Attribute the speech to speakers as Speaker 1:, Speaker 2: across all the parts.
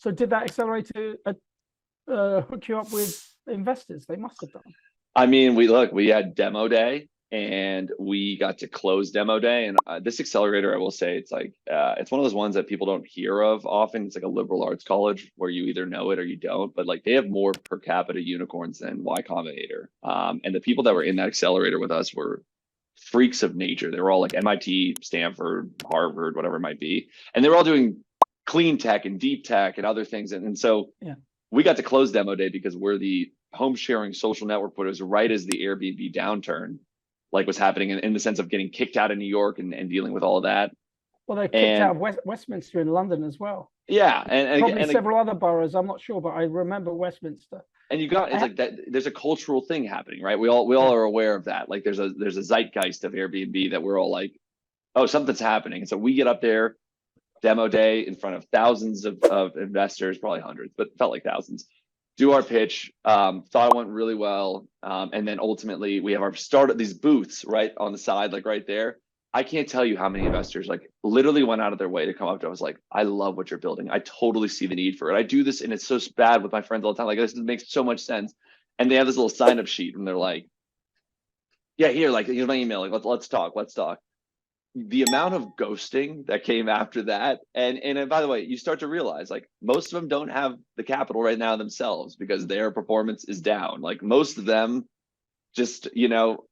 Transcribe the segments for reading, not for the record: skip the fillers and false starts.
Speaker 1: So did that accelerator hook you up with investors? They must have done.
Speaker 2: I mean, we had demo day and we got to close demo day. And this accelerator, I will say, it's one of those ones that people don't hear of often. It's like a liberal arts college where you either know it or you don't, but like they have more per capita unicorns than Y Combinator. And the people that were in that accelerator with us were freaks of nature. They were all like MIT, Stanford, Harvard, whatever it might be. And they were all doing clean tech and deep tech and other things. And so
Speaker 1: Yeah.
Speaker 2: we got to close demo day because we're the home sharing social network, but it was right as the Airbnb downturn like was happening in the sense of getting kicked out of New York and dealing with all of that.
Speaker 1: Well, they kicked
Speaker 2: And
Speaker 1: out of Westminster in London as well.
Speaker 2: yeah,
Speaker 1: Probably several other boroughs. I'm not sure, but I remember Westminster.
Speaker 2: and you got, it's like that. There's a cultural thing happening, right? We all are aware of that. Like there's a zeitgeist of Airbnb that we're all like, oh, something's happening. And so we get up there, demo day in front of thousands of investors, probably hundreds, but felt like thousands. Do our pitch, thought it went really well. And then ultimately we have our start these booths right on the side, like right there. I can't tell you how many investors like literally went out of their way to come up to us like, I love what you're building. I totally see the need for it. I do this and it's so bad with my friends all the time. Like this makes so much sense. And they have this little sign up sheet and they're like, yeah, here, like here's my email. Like let's talk. The amount of ghosting that came after that, and by the way, you start to realize like most of them don't have the capital right now themselves because their performance is down. Like most of them just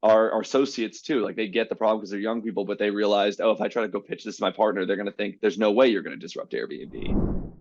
Speaker 2: are associates too. Like they get the problem because they're young people, but they realized, oh, if I try to go pitch this to my partner, they're going to think there's no way you're going to disrupt Airbnb.